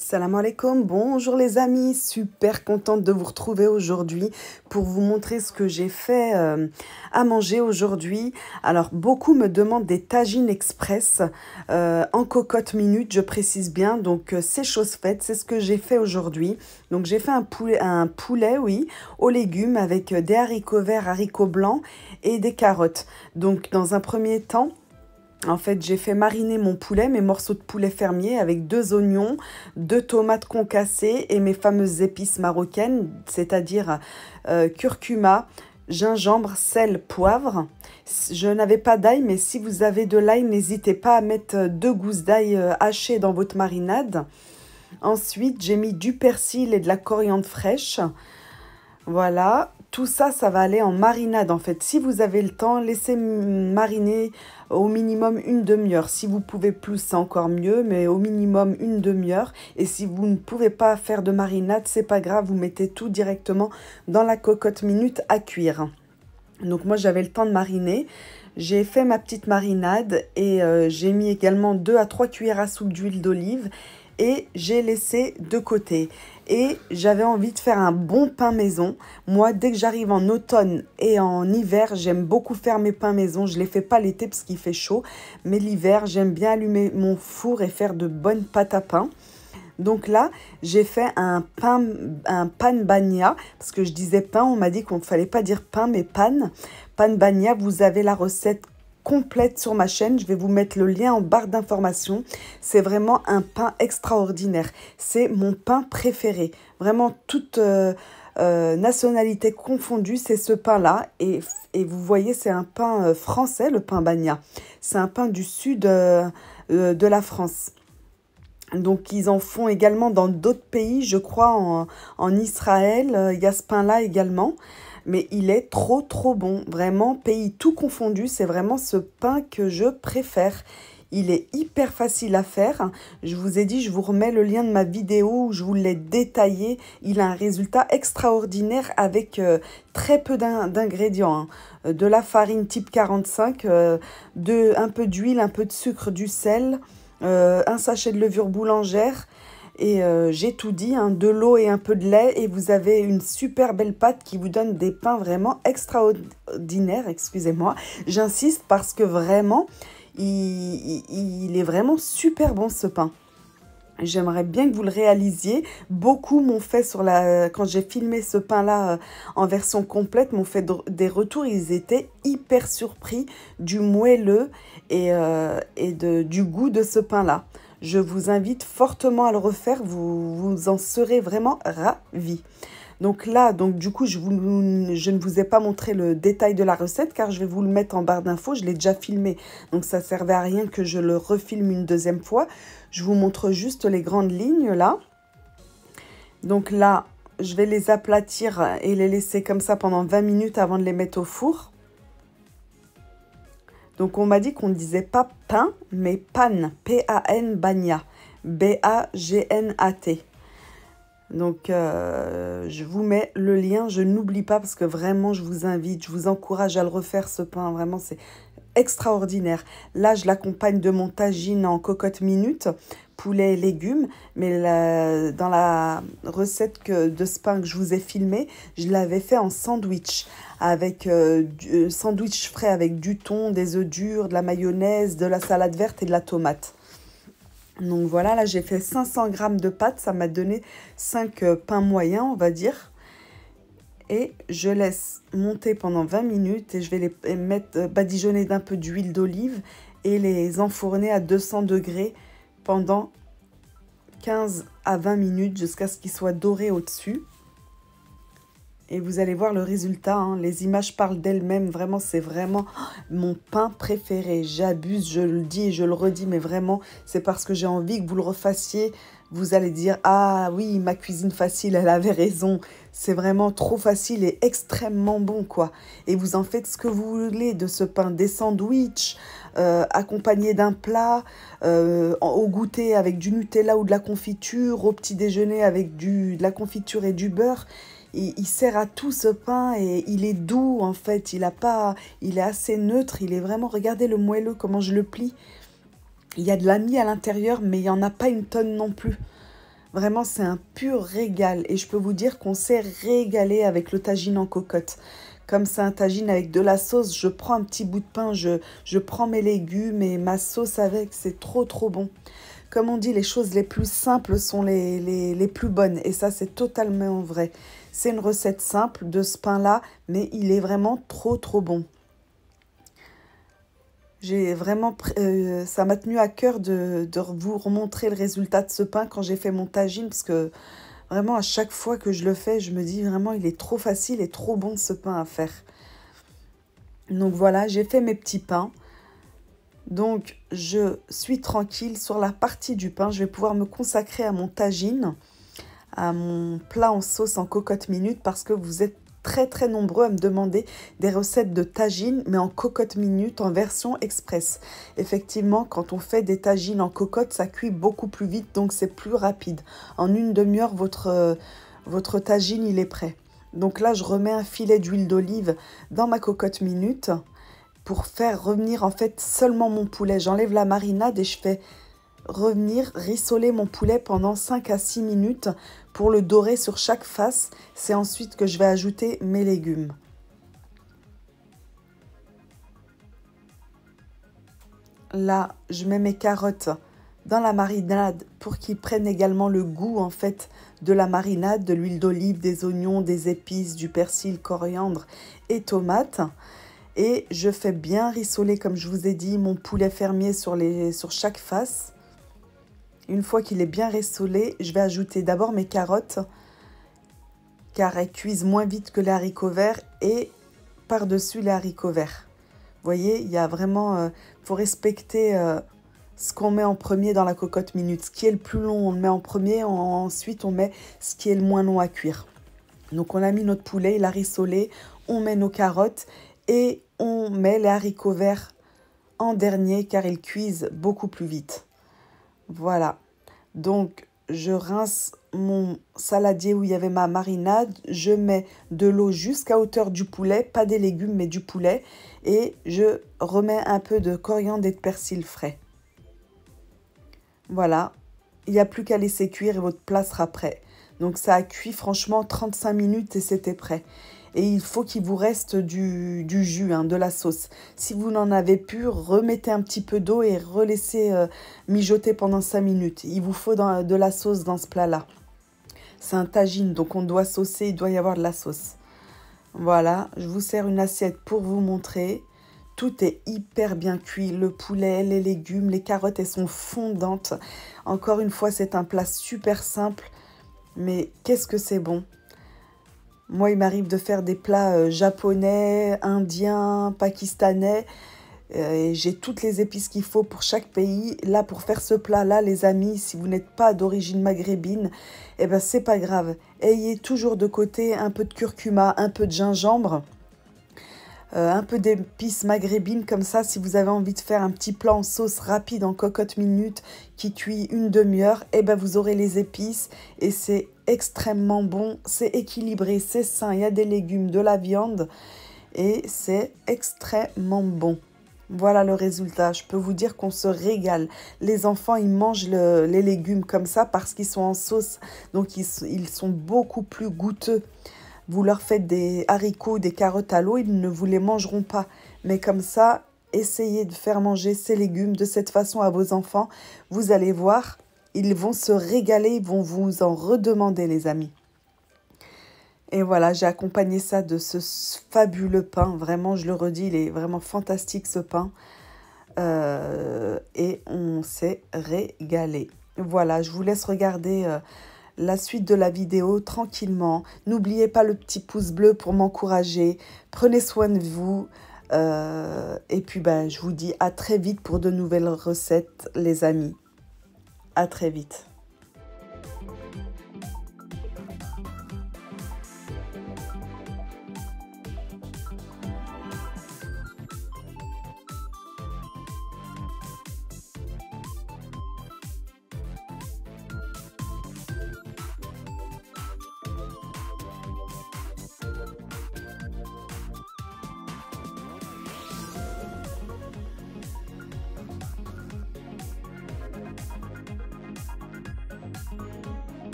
Salam alaikum, bonjour les amis, super contente de vous retrouver aujourd'hui pour vous montrer ce que j'ai fait à manger aujourd'hui. Alors beaucoup me demandent des tagines express en cocotte minute, je précise bien, donc c'est chose faite, c'est ce que j'ai fait aujourd'hui. Donc j'ai fait un poulet, oui, aux légumes avec des haricots verts, haricots blancs et des carottes. Donc dans un premier temps, en fait, j'ai fait mariner mon poulet, mes morceaux de poulet fermier avec 2 oignons, 2 tomates concassées et mes fameuses épices marocaines, c'est-à-dire curcuma, gingembre, sel, poivre. Je n'avais pas d'ail, mais si vous avez de l'ail, n'hésitez pas à mettre 2 gousses d'ail hachées dans votre marinade. Ensuite, j'ai mis du persil et de la coriandre fraîche. Voilà, tout ça, ça va aller en marinade en fait. Si vous avez le temps, laissez mariner au minimum une demi-heure. Si vous pouvez plus, c'est encore mieux, mais au minimum une demi-heure. Et si vous ne pouvez pas faire de marinade, c'est pas grave, vous mettez tout directement dans la cocotte minute à cuire. Donc moi, j'avais le temps de mariner. J'ai fait ma petite marinade et j'ai mis également 2 à 3 cuillères à soupe d'huile d'olive et j'ai laissé de côté. Et j'avais envie de faire un bon pain maison. Moi, dès que j'arrive en automne et en hiver, j'aime beaucoup faire mes pains maison. Je ne les fais pas l'été parce qu'il fait chaud. Mais l'hiver, j'aime bien allumer mon four et faire de bonnes pâtes à pain. Donc là, j'ai fait un pan bagna, parce que je disais pain, on m'a dit qu'on ne fallait pas dire pain, mais pan. Pan bagna, vous avez la recette complète sur ma chaîne. Je vais vous mettre le lien en barre d'information. C'est vraiment un pain extraordinaire. C'est mon pain préféré. Vraiment, toute nationalité confondue, c'est ce pain-là. Et vous voyez, c'est un pain français, le pain bagna. C'est un pain du sud de la France. Donc, ils en font également dans d'autres pays, je crois en Israël, il y a ce pain-là également. Mais il est trop, trop bon. Vraiment, pays tout confondu, c'est vraiment ce pain que je préfère. Il est hyper facile à faire. Je vous ai dit, je vous remets le lien de ma vidéo où je vous l'ai détaillé. Il a un résultat extraordinaire avec très peu d'ingrédients, hein. De la farine type 45, un peu d'huile, un peu de sucre, du sel, un sachet de levure boulangère et j'ai tout dit, hein, de l'eau et un peu de lait et vous avez une super belle pâte qui vous donne des pains vraiment extraordinaires, excusez-moi. J'insiste parce que vraiment, il est vraiment super bon ce pain. J'aimerais bien que vous le réalisiez. Beaucoup m'ont fait quand j'ai filmé ce pain-là en version complète, m'ont fait des retours. Ils étaient hyper surpris du moelleux et du goût de ce pain-là. Je vous invite fortement à le refaire. Vous en serez vraiment ravis. Donc là, du coup, je ne vous ai pas montré le détail de la recette car je vais vous le mettre en barre d'infos. Je l'ai déjà filmé, donc ça ne servait à rien que je le refilme une deuxième fois. Je vous montre juste les grandes lignes là. Donc là, je vais les aplatir et les laisser comme ça pendant 20 minutes avant de les mettre au four. Donc on m'a dit qu'on ne disait pas pain, mais pan, P-A-N, bagna, B-A-G-N-A-T. Donc, je vous mets le lien, je n'oublie pas parce que vraiment, je vous invite, je vous encourage à le refaire, ce pain. Vraiment, c'est extraordinaire. Là, je l'accompagne de mon tagine en cocotte minute, poulet et légumes. Mais dans la recette de ce pain que je vous ai filmé, je l'avais fait en sandwich, avec du sandwich frais avec du thon, des œufs durs, de la mayonnaise, de la salade verte et de la tomate. Donc voilà, là j'ai fait 500 g de pâte, ça m'a donné 5 pains moyens, on va dire. Et je laisse monter pendant 20 minutes et je vais les mettre badigeonner d'un peu d'huile d'olive et les enfourner à 200 degrés pendant 15 à 20 minutes jusqu'à ce qu'ils soient dorés au-dessus. Et vous allez voir le résultat, hein. Les images parlent d'elles-mêmes. Vraiment, c'est vraiment mon pain préféré. J'abuse, je le dis et je le redis, mais vraiment, c'est parce que j'ai envie que vous le refassiez. Vous allez dire, ah oui, ma cuisine facile, elle avait raison. C'est vraiment trop facile et extrêmement bon, quoi. Et vous en faites ce que vous voulez de ce pain. Des sandwichs, accompagnés d'un plat, au goûter avec du Nutella ou de la confiture, au petit déjeuner avec de la confiture et du beurre. Il sert à tout ce pain et il est doux en fait, il est assez neutre, il est vraiment, regardez le moelleux, comment je le plie. Il y a de la mie à l'intérieur mais il n'y en a pas une tonne non plus. Vraiment, c'est un pur régal. Et je peux vous dire qu'on s'est régalé avec le tagine en cocotte. Comme c'est un tagine avec de la sauce, je prends un petit bout de pain, je prends mes légumes et ma sauce avec. C'est trop, trop bon. Comme on dit, les choses les plus simples sont les plus bonnes. Et ça, c'est totalement vrai. C'est une recette simple de ce pain-là, mais il est vraiment trop, trop bon. J'ai vraiment, ça m'a tenu à cœur de vous remontrer le résultat de ce pain quand j'ai fait mon tagine, parce que vraiment à chaque fois que je le fais, je me dis vraiment il est trop facile et trop bon ce pain à faire. Donc voilà, j'ai fait mes petits pains. Donc je suis tranquille sur la partie du pain. Je vais pouvoir me consacrer à mon tagine, à mon plat en sauce en cocotte minute, parce que vous êtes très nombreux à me demander des recettes de tagine, mais en cocotte minute, en version express. Effectivement, quand on fait des tagines en cocotte, ça cuit beaucoup plus vite, donc c'est plus rapide. En une demi-heure, votre tagine, il est prêt. Donc là, je remets un filet d'huile d'olive dans ma cocotte minute pour faire revenir en fait seulement mon poulet. J'enlève la marinade et je fais revenir rissoler mon poulet pendant 5 à 6 minutes pour le dorer sur chaque face. C'est ensuite que je vais ajouter mes légumes. Là, je mets mes carottes dans la marinade pour qu'ils prennent également le goût en fait de la marinade, de l'huile d'olive, des oignons, des épices, du persil, coriandre et tomates. Et je fais bien rissoler, comme je vous ai dit, mon poulet fermier sur chaque face. Une fois qu'il est bien rissolé, je vais ajouter d'abord mes carottes, car elles cuisent moins vite que les haricots verts, et par-dessus les haricots verts. Vous voyez, il y a vraiment, faut respecter ce qu'on met en premier dans la cocotte minute. Ce qui est le plus long, on le met en premier, ensuite on met ce qui est le moins long à cuire. Donc on a mis notre poulet, il a rissolé, on met nos carottes et on met les haricots verts en dernier, car ils cuisent beaucoup plus vite. Voilà, donc je rince mon saladier où il y avait ma marinade, je mets de l'eau jusqu'à hauteur du poulet, pas des légumes mais du poulet, et je remets un peu de coriandre et de persil frais. Voilà, il n'y a plus qu'à laisser cuire et votre plat sera prêt. Donc ça a cuit franchement 35 minutes et c'était prêt. Et il faut qu'il vous reste du jus, de la sauce. Si vous n'en avez plus, remettez un petit peu d'eau et relaissez mijoter pendant 5 minutes. Il vous faut de la sauce dans ce plat-là. C'est un tagine, donc on doit saucer, il doit y avoir de la sauce. Voilà, je vous sers une assiette pour vous montrer. Tout est hyper bien cuit, le poulet, les légumes, les carottes, elles sont fondantes. Encore une fois, c'est un plat super simple, mais qu'est-ce que c'est bon! Moi, il m'arrive de faire des plats japonais, indiens, pakistanais. Et j'ai toutes les épices qu'il faut pour chaque pays. Là, pour faire ce plat-là, les amis, si vous n'êtes pas d'origine maghrébine, eh ben, c'est pas grave. Ayez toujours de côté un peu de curcuma, un peu de gingembre, un peu d'épices maghrébines. Comme ça, si vous avez envie de faire un petit plat en sauce rapide, en cocotte minute, qui cuit une demi-heure, eh ben, vous aurez les épices et c'est extrêmement bon, c'est équilibré, c'est sain, il y a des légumes, de la viande et c'est extrêmement bon. Voilà le résultat, je peux vous dire qu'on se régale. Les enfants, ils mangent les légumes comme ça parce qu'ils sont en sauce, donc ils sont beaucoup plus goûteux. Vous leur faites des haricots, des carottes à l'eau, ils ne vous les mangeront pas. Mais comme ça, essayez de faire manger ces légumes de cette façon à vos enfants. Vous allez voir, ils vont se régaler, ils vont vous en redemander, les amis. Et voilà, j'ai accompagné ça de ce fabuleux pain. Vraiment, je le redis, il est vraiment fantastique ce pain. Et on s'est régalé. Voilà, je vous laisse regarder la suite de la vidéo tranquillement. N'oubliez pas le petit pouce bleu pour m'encourager. Prenez soin de vous. Et puis, je vous dis à très vite pour de nouvelles recettes, les amis. À très vite.